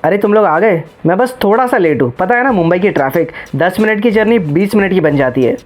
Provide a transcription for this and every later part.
अरे तुम लोग आ गए। मैं बस थोड़ा सा लेट हूँ, पता है ना मुंबई की ट्रैफिक 10 मिनट की जर्नी 20 मिनट की बन जाती है।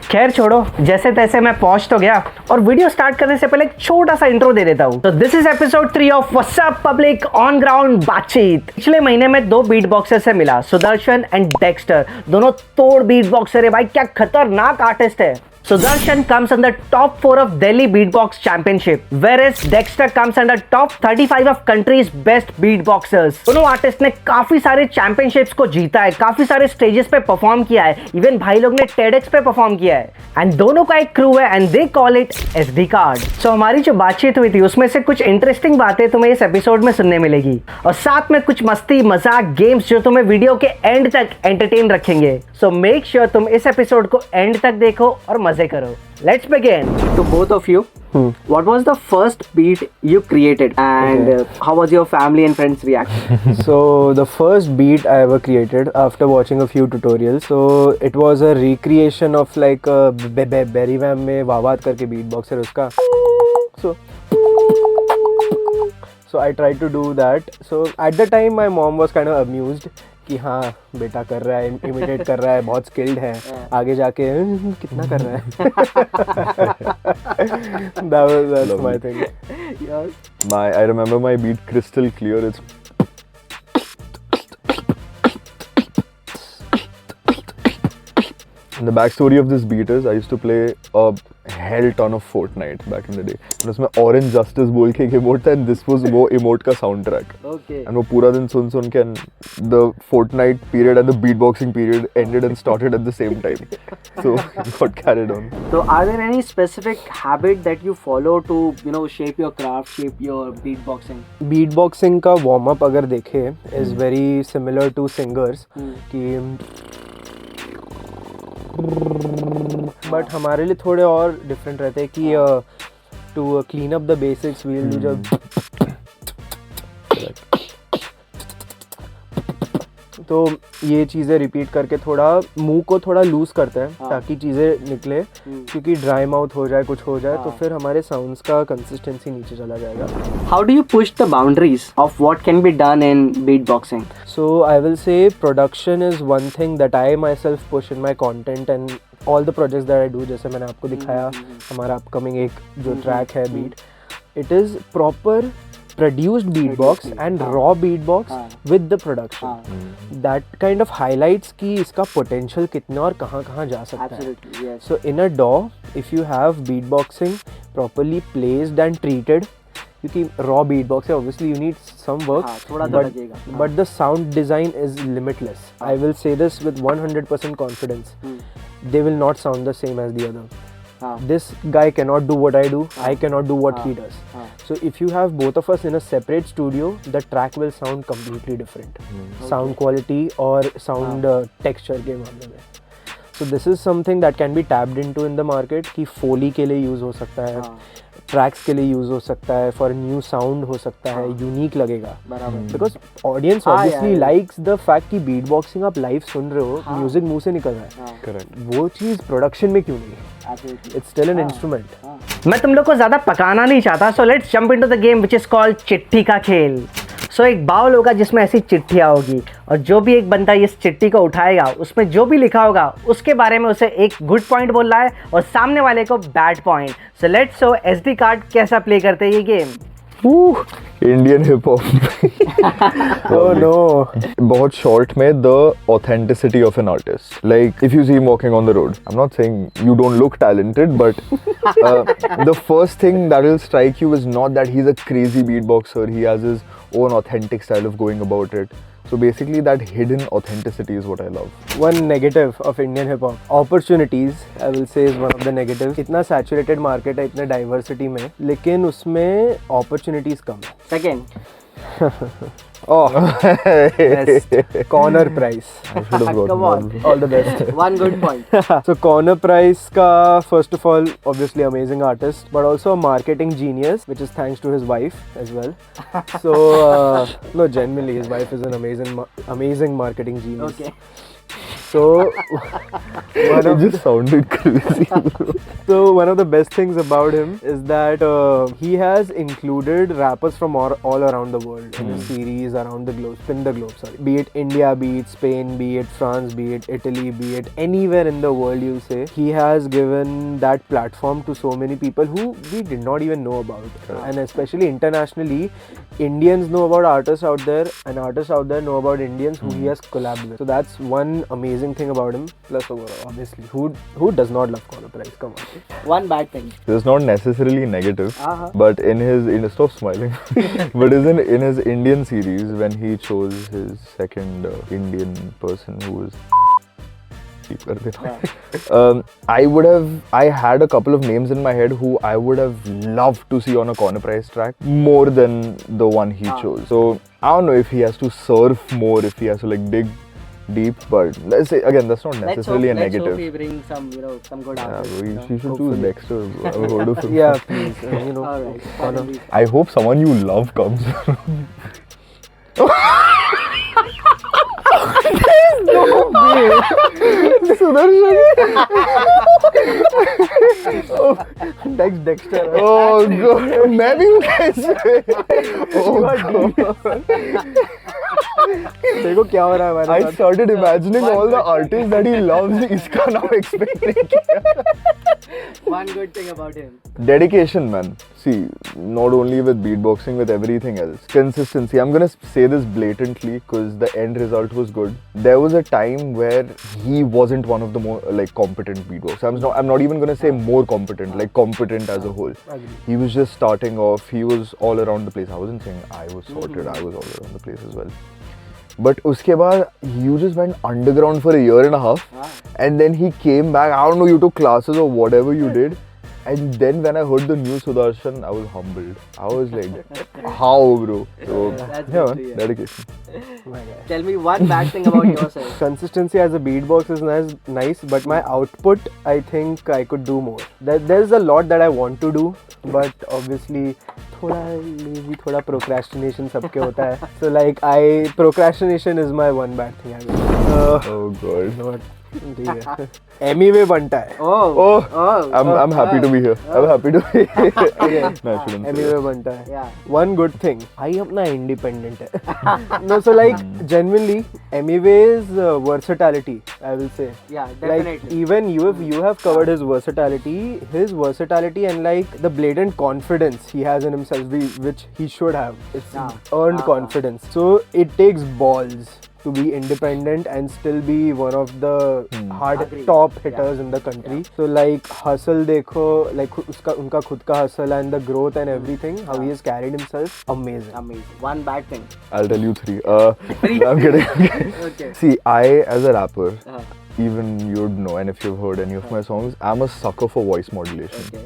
खैर छोड़ो, जैसे तैसे मैं पहुंच तो गया और वीडियो स्टार्ट करने से पहले एक छोटा सा इंट्रो दे देता हूँ। तो this is episode 3 of what's up public on ground बातचीत। पिछले महीने में 2 बीट बॉक्सर से मिला, सुदर्शन एंड डेक्स्टर। दोनों तोड़ बीट बॉक्सर है भाई, क्या खतरनाक आर्टिस्ट है। Sudarshan comes on the top 4 of Delhi Beatbox Championship, whereas Dexter comes under top 35 of country's best beatboxers. दोनों आर्टिस्ट ने काफी सारे चैंपियनशिप्स को जीता है, काफी सारे स्टेजेस पे परफॉर्म किया है, इवन भाई लोग ने TEDx पे परफॉर्म किया है। एंड दोनों का एक क्रू है and they call it SD card. So हमारी जो बातचीत हुई थी उसमें से कुछ इंटरेस्टिंग बातें तुम्हें इस एपिसोड में सुनने मिलेगी, और साथ में कुछ मस्ती मजाक गेम्स जो तुम्हें वीडियो के एंड तक एंटरटेन रखेंगे। सो मेक श्योर तुम इस एपिसोड को एंड तक देखो और मजे करो। Let's begin. To both of you, what was the first beat you created, and how was your family and friends' reaction? So the first beat I ever created after watching a few tutorials, so it was a recreation of like Berrywam में वावात करके beatbox है उसका. So I tried to do that. So at the time my mom was kind of amused कि हाँ बेटा कर रहा है, इमिटेट कर रहा है, बहुत स्किल्ड है, आगे जाके कितना कर रहा है। That's my thing. I remember my beat crystal clear. It's and the backstory of this beat is I used to play a hell ton of Fortnite back in the day. And उसमें Orange Justice बोल के एक emote था, and this was वो emote का soundtrack. Okay. And वो पूरा दिन सुन के and the Fortnite period and the beatboxing period ended and started at the same time. So it got carried on. So are there any specific habit that you follow to, shape your craft, shape your beatboxing? Beatboxing का warm up अगर देखे is very similar to singers कि but हमारे लिए थोड़े और different रहते हैं कि to clean up the basics we will do जब तो ये चीज़ें रिपीट करके थोड़ा मुंह को थोड़ा लूज करते हैं ताकि चीज़ें निकले, क्योंकि ड्राई माउथ हो जाए कुछ हो जाए तो फिर हमारे साउंड्स का कंसिस्टेंसी नीचे चला जाएगा. How do you push the boundaries of what can be done in beatboxing? So I will say production is one thing that I myself push in my content and all the projects that I do. जैसे मैंने आपको दिखाया हमारा upcoming एक जो track है beat, it is proper produced beatbox and raw beatbox with the production. That kind of highlights कि इसका potential कितना और कहाँ जा सकता है. Yes. So in a DAW, if you have beatboxing properly placed and treated, क्योंकि raw beatbox है obviously you need some work, but the sound design is limitless. I will say this with 100% confidence. They will not sound the same as the other. This guy cannot do what I do, I cannot do what he does. So if you have both of us in a separate studio, the track will sound completely different. Sound quality और sound texture के मामले में. So this is something that can be tapped into in the market कि Foley के लिए use हो सकता है, ट्रैक्स के लिए यूज हो सकता है, फॉर न्यू साउंड हो सकता है, यूनिक लगेगा. Because audience obviously likes the fact कि बीट बॉक्सिंग आप लाइव सुन रहे हो, म्यूजिक मुंह से निकल रहा है. करेक्ट. वो चीज प्रोडक्शन में क्यों नहीं? It's still an instrument. मैं तुम लोग को ज्यादा पकाना नहीं चाहता, so let's jump into the game which is called चिट्ठी का खेल. सो एक बाउल होगा जिसमें ऐसी चिट्ठियाँ होगी, और जो भी एक बंदा इस चिट्ठी को उठाएगा उसमें जो भी लिखा होगा उसके बारे में उसे एक गुड पॉइंट बोलना है और सामने वाले को bad point. So let's show SD card कैसा प्ले करते हैं ये game. Indian hip hop. Oh no. बहुत short में the authenticity of an artist. Like if you see him walking on the road, I'm not saying you don't look talented, but the first thing that will strike you is not that he's a crazy beatboxer. He has his own authentic style of going about it. So basically that hidden authenticity is what I love. One negative of Indian hip hop, opportunities I will say is one of the negatives. इतना saturated market है, इतने diversity में, लेकिन उसमें opportunities कम है. Second. Oh, best. Corner price. I should have gotten Come on. All the best. One good point. So corner price ka first of all obviously amazing artist, but also a marketing genius, which is thanks to his wife as well. So no, genuinely his wife is an amazing marketing genius. Okay. So It just sounded crazy. So one of the best things about him is that he has included rappers from all around the world in his series around the globe, spin the globe, sorry. Be it India, be it Spain, be it France, be it Italy, be it anywhere in the world, you say. He has given that platform to so many people who we did not even know about. And especially internationally, Indians know about artists out there and artists out there know about Indians who he has collabed with. So that's one amazing thing about him. Plus overall, obviously, who does not love Conor Price? Come on. One bad thing. It's not necessarily negative, but stop smiling. But in his Indian series, when he chose his second Indian person who was I had a couple of names in my head who I would have loved to see on a Conor Price track more than the one he chose. So I don't know if he has to surf more, if he has to like dig deep, but let's say again, that's not necessarily a negative. Let's hope he brings some good artists. You should choose Dexter. I've heard of him. Yeah, please. Alright, Conor. I hope someone you love comes. Dexter. Oh god, मैं भी हूँ कैसे? Oh god. देखो क्या हो रहा है हमारे I साथ. started imagining all the artists that he loves. इसका नाम expect नहीं किया. One good thing about him. Dedication, man. See, not only with beatboxing, with everything else. Consistency. I'm gonna say this blatantly because the end result was good. There was a time where he wasn't one of the more like competent beatboxers. I'm not even gonna say more competent, like competent as a whole. He was just starting off. He was all around the place. I wasn't saying I was sorted. I was all around the place as well. But uske baad, you just went underground for a year and a half, and then he came back. I don't know, you took classes or whatever you did. And then when I heard the new Sudarshan, I was humbled. I was like, how, bro? So, That's yeah, good to man, hear. dedication. Tell me one bad thing about yourself. Consistency as a beatbox is nice, but my output, I think I could do more. There's a lot that I want to do, but obviously थोड़ा lazy, थोड़ा procrastination सबके होता है. So like procrastination is my one bad thing. Oh god. Anyway बनता है. Oh, I'm happy to be here. I'm happy to be here. No, I shouldn't say Anyway that. बनता है. Yeah. One good thing, I अपना independent है. No, so like genuinely, Emiway's versatility, I will say. Yeah, Like definitely. even you have covered his versatility and like the blatant confidence he has in himself, which he should have. It's earned confidence. So it takes balls to be independent and still be one of the top hitters in the country. So like hustle dekho, like unka khud ka hustle and the growth and everything, how he has carried himself, amazing. Amazing. One bad thing. I'll tell you three. I'm kidding. Okay. See, I as a rapper, even you'd know, and if you've heard any of my songs, I'm a sucker for voice modulation. Okay.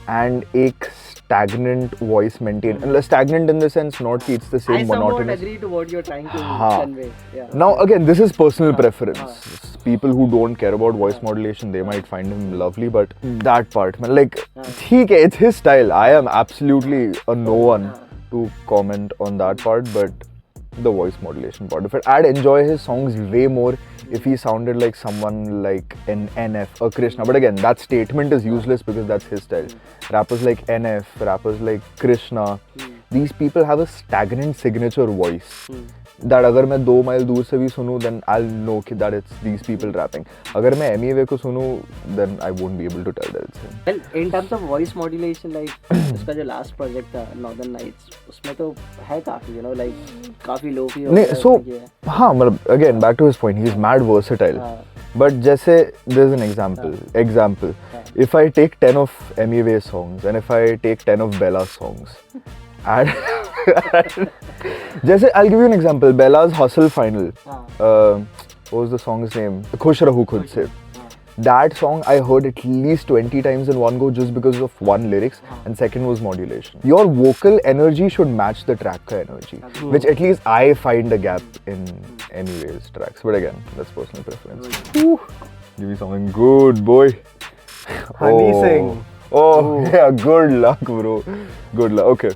And एक stagnant voice maintain, and stagnant in the sense not कि it's the same I somewhat monotonous. agree to what you're trying to convey. Yeah. Now again, this is personal preference. People who don't care about voice modulation, they might find him lovely, but that part, man, like, ठीक है, it's his style. I am absolutely a no one to comment on that part, but the voice modulation part of it, I'd enjoy his songs way more if he sounded like someone like an NF or Krishna. But again, that statement is useless because that's his style. Rappers like NF, rappers like Krishna, these people have a stagnant signature voice. That अगर मैं 2 mile दूर से भी सुनूं, then I'll know that it's these people rapping. अगर मैं Emiway को सुनूं, then I won't be able to tell that it's him. Well, in terms of voice modulation, like उसका जो last project था Northern Nights, उसमें तो है काफी, you know, like काफी लोफी. नहीं, so हाँ, मतलब again back to his point, he's mad versatile. But जैसे there's an example. If I take 10 of Emiway songs and if I take 10 of Bella's songs, जैसे I'll give you an example. Bella's Hustle Final. What was the song's name? खुश रहूं खुद से. That song I heard at least 20 times in one go just because of one lyrics, and second was modulation. Your vocal energy should match the track ka energy, which at least I find a gap in Emiway's tracks. But again, that's personal preference. Give me something good, boy. Honey Singh. Oh, yeah, good luck, bro. Good luck. Okay.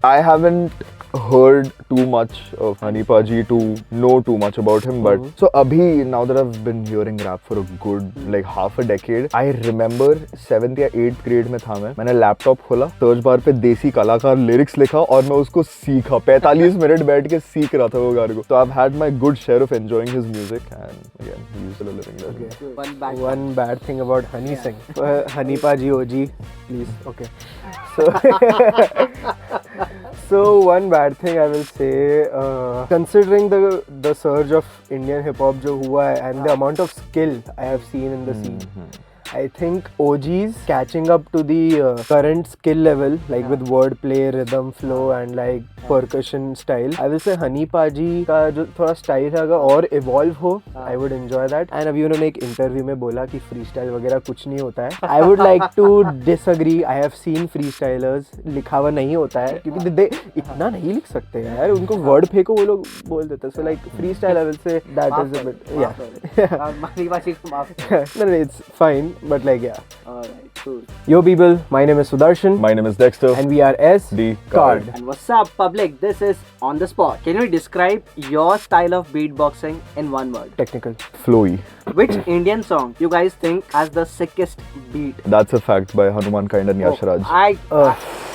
I haven't heard too much of Hanipa ji to know too much about him, but so abhi, now that I've been hearing rap for a good like half a decade, I remember 7th या 8th grade में था मैंने laptop खोला, search bar पे देसी कलाकार lyrics लिखा और मैं उसको सीखा, 45 मिनट बैठ के सीख रहा था वो गाने को. So I've had my good share of enjoying his music, and again he's still a living legend. One bad thing about Honey Singh. Hanipa ji OG, please. Okay. So one bad thing I will say, considering the surge of Indian hip hop जो हुआ है and the amount of skill I have seen in the scene, I think OGs catching up to the current skill level, like with wordplay, rhythm, flow and like percussion style. I will say Hanipa ji का जो थोड़ा style है अगर और evolve हो, I would enjoy that. And अभी उन्होंने एक interview में बोला कि freestyle वगैरह कुछ नहीं होता है. I would like to disagree. I have seen freestylers, लिखा हुआ नहीं होता है क्योंकि they इतना नहीं लिख सकते यार, उनको word फेंको वो लोग बोल देते हैं. So like freestyle I will say that is a bit no, it's fine. But like yeah. Alright, cool. Yo people, my name is Sudarshan. My name is Dexter. And we are SD Card. And what's up, public? This is On The Spot. Can you describe your style of beatboxing in one word? Technical. Flowy. Which Indian song you guys think has the sickest beat? That's a fact by Hanuman Kind and Yash Raj.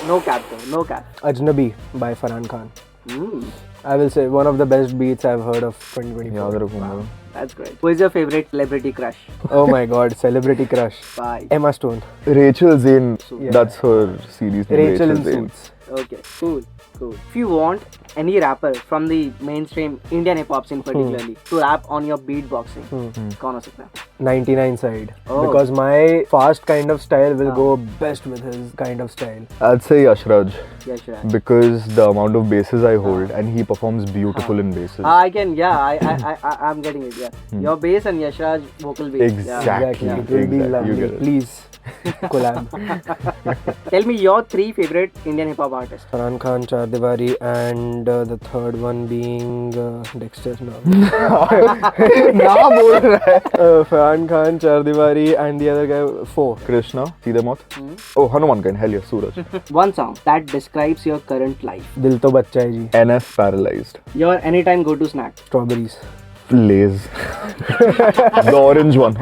No cap though, no cap. Ajnabi by Farhan Khan. I will say one of the best beats I've heard of 2024. याद रखूंगा. That's great. Who is your favorite celebrity crush? Oh my god, celebrity crush. Bye. Emma Stone. Rachel Zane. Yeah. That's her series name. Rachel in Zane. Suits. Okay, cool. If you want any rapper from the mainstream Indian hip hop scene particularly to rap on your beatboxing, कौन हो सकता है? 99 side. Oh. Because my fast kind of style will go best with his kind of style. I'd say Yash Raj. Yeah, sure. Because the amount of basses I hold and he performs beautiful in basses. I can, I'm getting it, yeah. Your bass and Yashraj vocal bass. Exactly. Yeah. It will be Exactly. lovely. You get it. Please collab. Tell me your 3 favorite Indian hip hop artists. Farhan Khan, Char Diwari, and the third one being Dexter. No. ना बोल रहा है. Farhan Khan, Char Diwari, and the other guy 4. Krishna, सीधे मौत. Oh, Hanuman Kind. Hell yeah, Suraj. One song that describes your current life. दिल तो बच्चा है जी. NF paralyzed. Your anytime go-to snack. Strawberries. Lays. The orange one.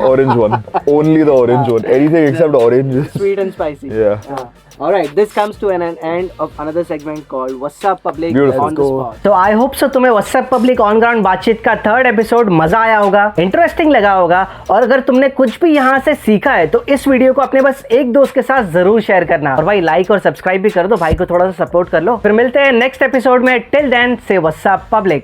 Only the orange one. Anything except orange. Sweet and spicy. Yeah. Alright, this comes to an end of another segment called What's Up Public Beautiful. on the Spot. तो I hope so तुम्हें WhatsApp public on ground बातचीत का 3rd episode मजा आया होगा, interesting लगा होगा. और अगर तुमने कुछ भी यहाँ से सीखा है तो इस वीडियो को अपने बस एक दोस्त के साथ जरूर शेयर करना. और भाई लाइक और सब्सक्राइब भी कर दो, भाई को थोड़ा सा सपोर्ट कर लो. फिर मिलते हैं नेक्स्ट एपिसोड में. टिल देन से व्हाट्सएप पब्लिक.